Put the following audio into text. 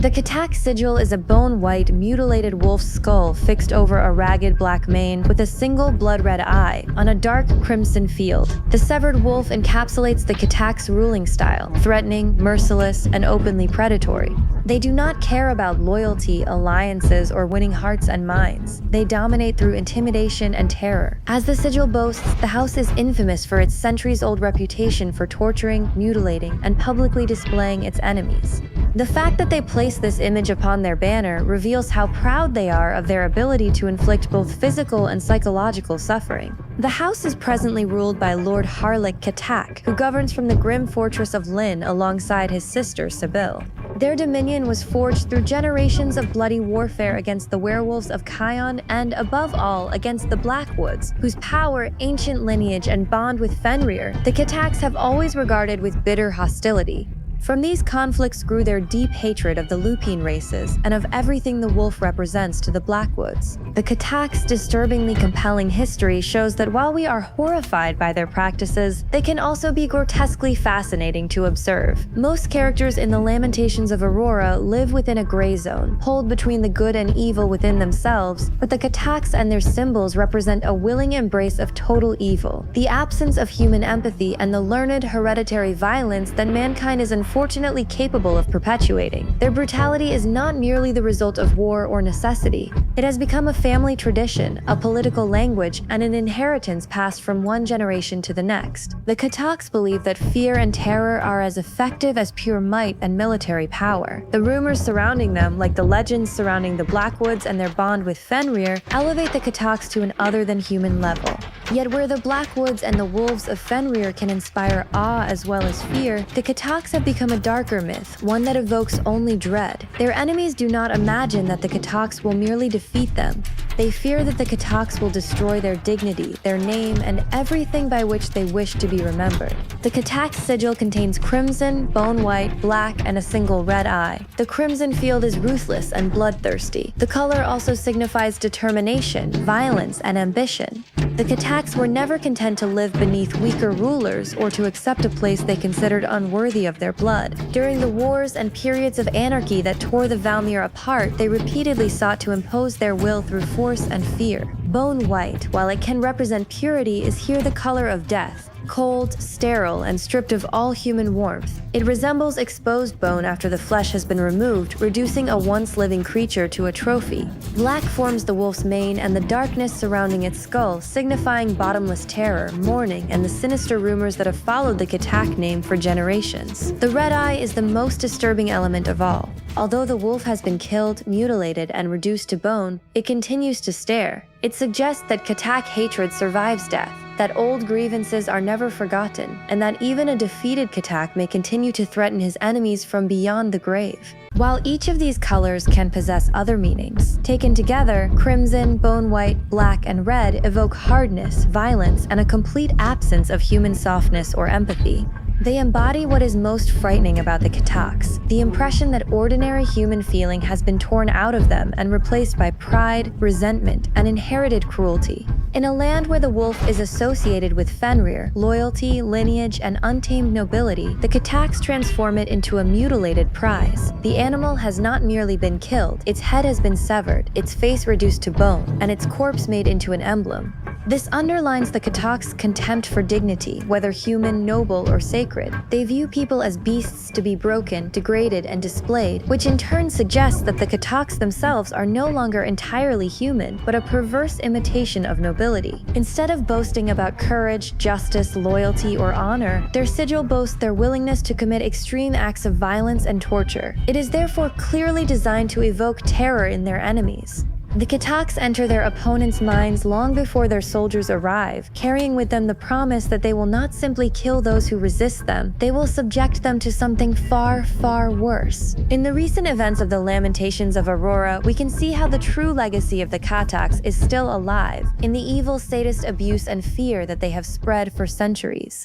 The Katak sigil is a bone-white, mutilated wolf's skull fixed over a ragged black mane with a single blood-red eye on a dark crimson field. The severed wolf encapsulates the Katak's ruling style, threatening, merciless, and openly predatory. They do not care about loyalty, alliances, or winning hearts and minds. They dominate through intimidation and terror. As the sigil boasts, the house is infamous for its centuries-old reputation for torturing, mutilating, and publicly displaying its enemies. The fact that they place this image upon their banner reveals how proud they are of their ability to inflict both physical and psychological suffering. The house is presently ruled by Lord Harlech Katak, who governs from the grim fortress of Lynn alongside his sister Sibyl. Their dominion was forged through generations of bloody warfare against the werewolves of Kion and, above all, against the Blackwoods, whose power, ancient lineage, and bond with Fenrir, the Kataks have always regarded with bitter hostility. From these conflicts grew their deep hatred of the Lupine races and of everything the wolf represents to the Blackwoods. The Katak's disturbingly compelling history shows that while we are horrified by their practices, they can also be grotesquely fascinating to observe. Most characters in the Lamentations of Aurora live within a gray zone, pulled between the good and evil within themselves, but the Kataks and their symbols represent a willing embrace of total evil, the absence of human empathy, and the learned hereditary violence that mankind is unfortunately capable of perpetuating. Their brutality is not merely the result of war or necessity. It has become a family tradition, a political language, and an inheritance passed from one generation to the next. The Kataks believe that fear and terror are as effective as pure might and military power. The rumors surrounding them, like the legends surrounding the Blackwoods and their bond with Fenrir, elevate the Kataks to an other-than-human level. Yet where the Blackwoods and the wolves of Fenrir can inspire awe as well as fear, the Kataks have become a darker myth, one that evokes only dread. Their enemies do not imagine that the Kataks will merely defeat them. They fear that the Kataks will destroy their dignity, their name, and everything by which they wish to be remembered. The Katak sigil contains crimson, bone-white, black, and a single red eye. The crimson field is ruthless and bloodthirsty. The color also signifies determination, violence, and ambition. The Kataks were never content to live beneath weaker rulers or to accept a place they considered unworthy of their blood. During the wars and periods of anarchy that tore the Valmir apart, they repeatedly sought to impose their will through force and fear. Bone white, while it can represent purity, is here the color of death. Cold, sterile, and stripped of all human warmth. It resembles exposed bone after the flesh has been removed, reducing a once living creature to a trophy. Black forms the wolf's mane and the darkness surrounding its skull, signifying bottomless terror, mourning, and the sinister rumors that have followed the Katak name for generations. The red eye is the most disturbing element of all. Although the wolf has been killed, mutilated, and reduced to bone, it continues to stare. It suggests that Katak hatred survives death, that old grievances are never forgotten, and that even a defeated Katak may continue to threaten his enemies from beyond the grave. While each of these colors can possess other meanings, taken together, crimson, bone white, black, and red evoke hardness, violence, and a complete absence of human softness or empathy. They embody what is most frightening about the Kataks, the impression that ordinary human feeling has been torn out of them and replaced by pride, resentment, and inherited cruelty. In a land where the wolf is associated with Fenrir, loyalty, lineage, and untamed nobility, the Kataks transform it into a mutilated prize. The animal has not merely been killed, its head has been severed, its face reduced to bone, and its corpse made into an emblem. This underlines the Katak's contempt for dignity, whether human, noble, or sacred. They view people as beasts to be broken, degraded, and displayed, which in turn suggests that the Kataks themselves are no longer entirely human, but a perverse imitation of nobility. Instead of boasting about courage, justice, loyalty, or honor, their sigil boasts their willingness to commit extreme acts of violence and torture. It is therefore clearly designed to evoke terror in their enemies. The Kataks enter their opponents' minds long before their soldiers arrive, carrying with them the promise that they will not simply kill those who resist them, they will subject them to something far, far worse. In the recent events of the Lamentations of Aurora, we can see how the true legacy of the Kataks is still alive, in the evil sadist abuse and fear that they have spread for centuries.